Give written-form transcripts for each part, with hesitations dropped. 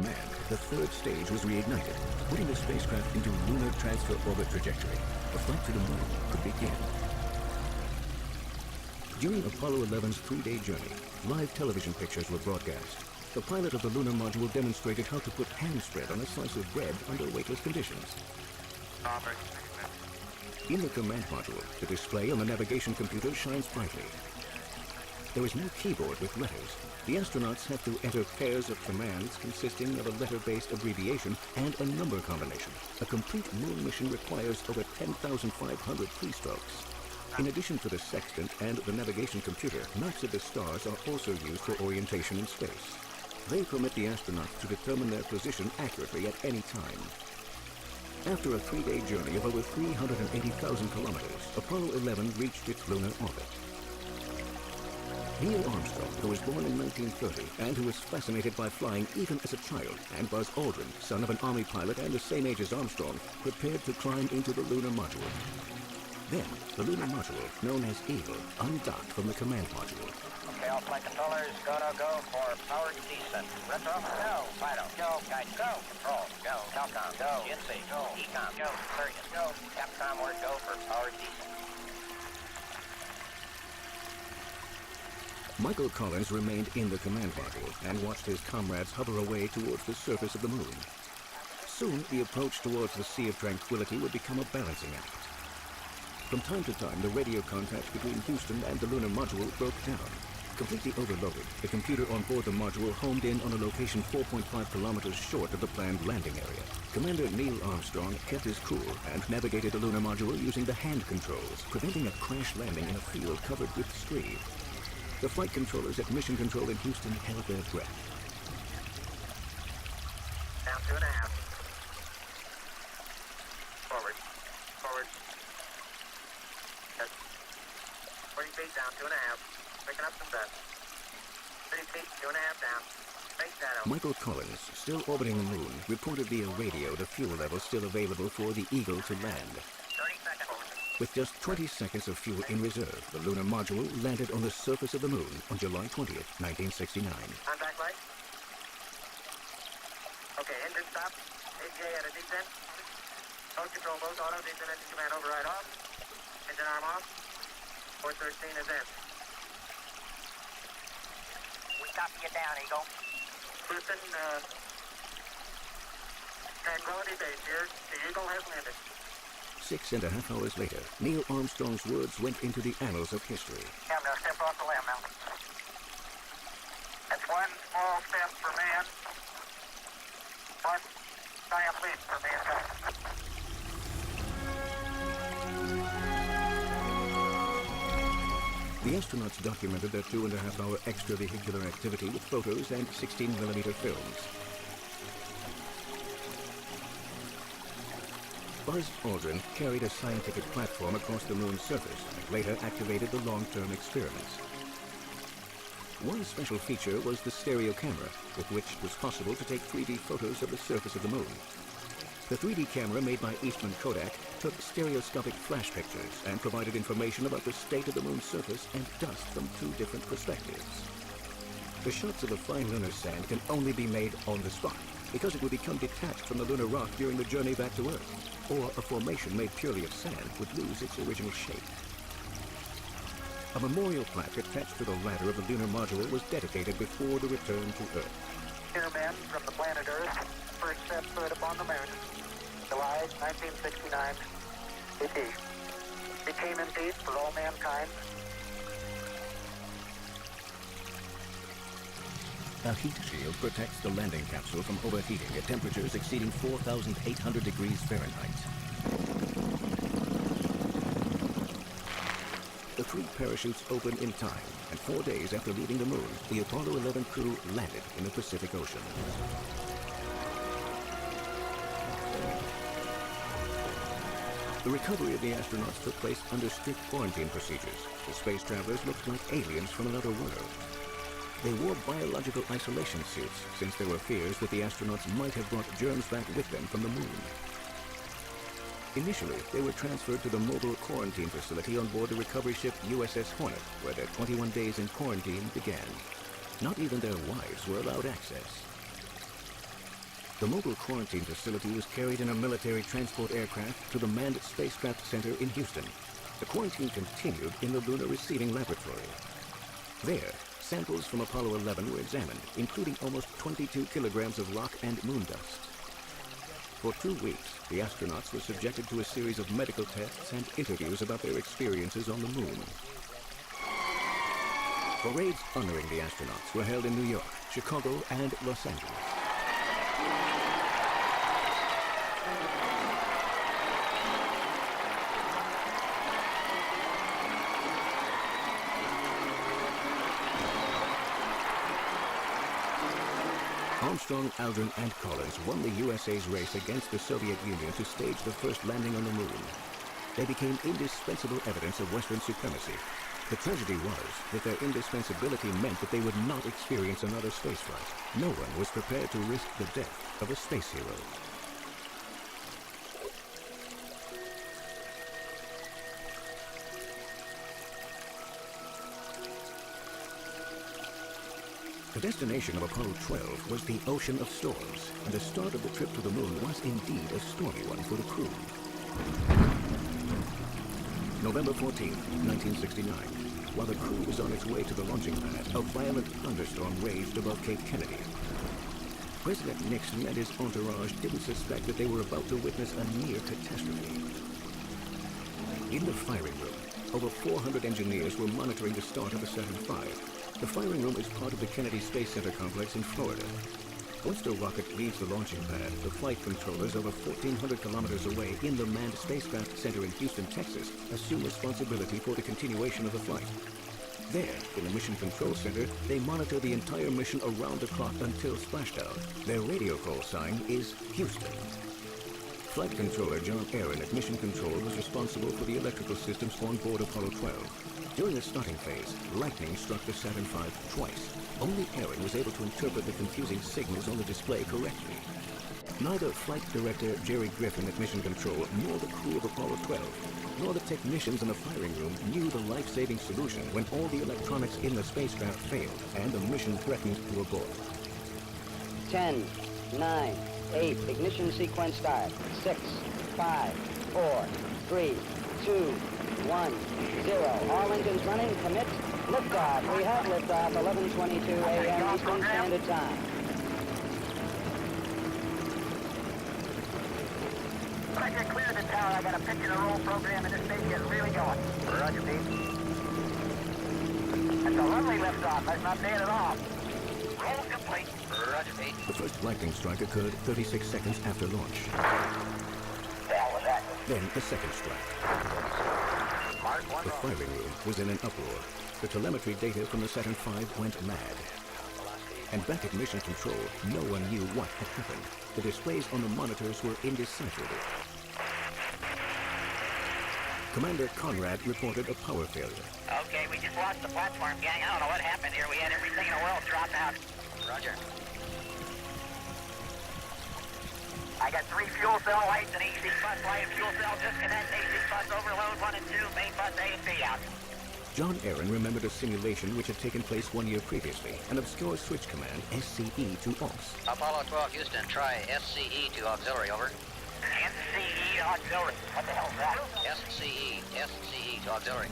Man, the third stage was reignited, putting the spacecraft into lunar transfer orbit trajectory. The flight to the moon could begin. During Apollo 11's 3-day journey, live television pictures were broadcast. The pilot of the lunar module demonstrated how to put hand spread on a slice of bread under weightless conditions. In the command module, the display on the navigation computer shines brightly. There is no keyboard with letters. The astronauts have to enter pairs of commands consisting of a letter-based abbreviation and a number combination. A complete moon mission requires over 10,500 keystrokes. In addition to the sextant and the navigation computer, maps of the stars are also used for orientation in space. They permit the astronauts to determine their position accurately at any time. After a 3-day journey of over 380,000 kilometers, Apollo 11 reached its lunar orbit. Neil Armstrong, who was born in 1930 and who was fascinated by flying even as a child, and Buzz Aldrin, son of an Army pilot and the same age as Armstrong, prepared to climb into the lunar module. Then, the lunar module, known as Eagle, undocked from the command module. Okay, all flight controllers, go for powered descent. Retro, go. Vital, go. Guide, go. Control, go. Telcom, go. GNC, go. Ecom, go. Sirius, go. Capcom, word, go for powered descent. Michael Collins remained in the command module and watched his comrades hover away towards the surface of the moon. Soon, the approach towards the Sea of Tranquility would become a balancing act. From time to time, the radio contact between Houston and the lunar module broke down. Completely overloaded, the computer on board the module homed in on a location 4.5 kilometers short of the planned landing area. Commander Neil Armstrong kept his cool and navigated the lunar module using the hand controls, preventing a crash landing in a field covered with scree. The flight controllers at Mission Control in Houston held their breath. Down 2.5. Forward. 40 feet down, 2.5. Picking up some dust. 30 feet, 2.5 down. Space shadow. Michael Collins, still orbiting the moon, reported via radio the fuel level still available for the Eagle to land. 30 seconds. With just 20 seconds of fuel in reserve, the lunar module landed on the surface of the moon on July 20th, 1969. Contact light. Okay, engine stop. AJ at a descent. Mode control both auto, descent engine command override off. Engine arm off. 413 is in. We copy you down, Eagle. Houston, Tranquility Base here. The Eagle has landed. 6.5 hours later, Neil Armstrong's words went into the annals of history. I'm going to step off the limb now. That's one small step for man, one giant leap for mankind. The astronauts documented their 2.5-hour extravehicular activity with photos and 16mm films. Buzz Aldrin carried a scientific platform across the moon's surface and later activated the long-term experiments. One special feature was the stereo camera, with which it was possible to take 3D photos of the surface of the moon. The 3D camera made by Eastman Kodak took stereoscopic flash pictures and provided information about the state of the moon's surface and dust from 2 different perspectives. The shots of the fine lunar sand can only be made on the spot, because it would become detached from the lunar rock during the journey back to Earth, or a formation made purely of sand would lose its original shape. A memorial plaque attached to the ladder of the lunar module was dedicated before the return to Earth. Here, men from the planet Earth, first set foot upon the moon, July 1969 AD. Became in peace for all mankind. A heat shield protects the landing capsule from overheating at temperatures exceeding 4,800 degrees Fahrenheit. The 3 parachutes opened in time, and 4 days after leaving the moon, the Apollo 11 crew landed in the Pacific Ocean. The recovery of the astronauts took place under strict quarantine procedures. The space travelers looked like aliens from another world. They wore biological isolation suits, since there were fears that the astronauts might have brought germs back with them from the moon. Initially, they were transferred to the mobile quarantine facility on board the recovery ship USS Hornet, where their 21 days in quarantine began. Not even their wives were allowed access. The mobile quarantine facility was carried in a military transport aircraft to the Manned Spacecraft Center in Houston. The quarantine continued in the Lunar Receiving Laboratory. There, samples from Apollo 11 were examined, including almost 22 kilograms of rock and moon dust. For 2 weeks, the astronauts were subjected to a series of medical tests and interviews about their experiences on the moon. Parades honoring the astronauts were held in New York, Chicago, and Los Angeles. Armstrong, Aldrin, and Collins won the USA's race against the Soviet Union to stage the first landing on the moon. They became indispensable evidence of Western supremacy. The tragedy was that their indispensability meant that they would not experience another spaceflight. No one was prepared to risk the death of a space hero. The destination of Apollo 12 was the Ocean of Storms, and the start of the trip to the moon was indeed a stormy one for the crew. November 14, 1969. While the crew was on its way to the launching pad, a violent thunderstorm raged above Cape Kennedy. President Nixon and his entourage didn't suspect that they were about to witness a near catastrophe. In the firing room, over 400 engineers were monitoring the start of the Saturn V. The firing room is part of the Kennedy Space Center complex in Florida. Once the rocket leaves the launching pad, the flight controllers over 1,400 kilometers away in the Manned Spacecraft Center in Houston, Texas, assume responsibility for the continuation of the flight. There, in the Mission Control Center, they monitor the entire mission around the clock until splashdown. Their radio call sign is Houston. Flight controller John Aaron at Mission Control was responsible for the electrical systems on board Apollo 12. During the starting phase, lightning struck the Saturn V twice. Only Aaron was able to interpret the confusing signals on the display correctly. Neither Flight Director Jerry Griffin at Mission Control, nor the crew of Apollo 12, nor the technicians in the firing room knew the life-saving solution when all the electronics in the spacecraft failed and the mission threatened to abort. 10, 9, 8, ignition sequence start. 6, 5, 4, 3, 2, 1, 0. All engines running, commit, liftoff. We have liftoff, 11:22 a.m. Eastern Standard Time. When I get clear to the tower, I got a picture the roll program and this thing is really going. Roger, Pete. That's a lovely liftoff. That's not bad at all. Roll complete. Roger, Pete. The first lightning strike occurred 36 seconds after launch. The hell was that? Then the second strike. The firing room was in an uproar. The telemetry data from the Saturn V went mad. And back at Mission Control, no one knew what had happened. The displays on the monitors were indecipherable. Commander Conrad reported a power failure. Okay, we just lost the platform, gang. I don't know what happened here. We had everything in the world drop out. Roger. I got 3 fuel cell lights, an AC bus light, fuel cell disconnect, AC bus overload 1 and 2, main bus A and B out. John Aaron remembered a simulation which had taken place 1 year previously, an obscure switch command, SCE to aux. Apollo 12 Houston, try SCE to auxiliary, over. NCE auxiliary. What the hell's that? SCE to auxiliary.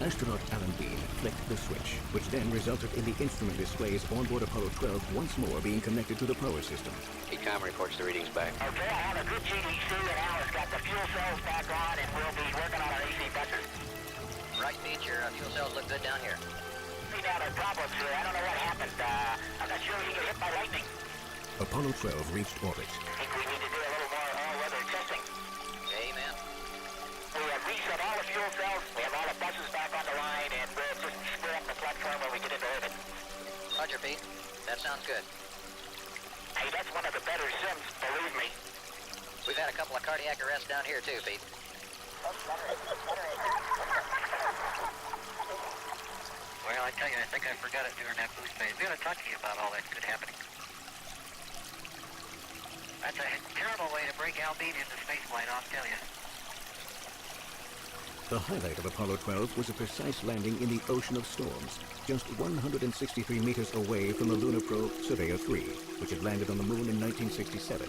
Astronaut Alan Bean flicked the switch, which then resulted in the instrument displays on board Apollo 12 once more being connected to the power system. ECOM reports the readings back. Okay, I have a good GDC and Al has got the fuel cells back on and we'll be working on our AC buses. Right, Pete, your fuel cells look good down here. We had our problems here. I don't know what happened. I'm not sure we get hit by lightning. Apollo 12 reached orbit. I think we need to do a little more all-weather testing. Amen. We have reset all the fuel cells, we have all the buses back on the line, and we'll just split up the platform when we get into orbit. Roger, Pete. That sounds good. Hey, that's one of the better sims, believe me. We've had a couple of cardiac arrests down here, too, Pete. Well, I tell you, I think I forgot it during that boost phase. We ought to talk to you about all that good happening. That's a terrible way to break Al Bean into spaceflight, I'll tell you. The highlight of Apollo 12 was a precise landing in the Ocean of Storms, just 163 meters away from the lunar probe Surveyor 3, which had landed on the moon in 1967.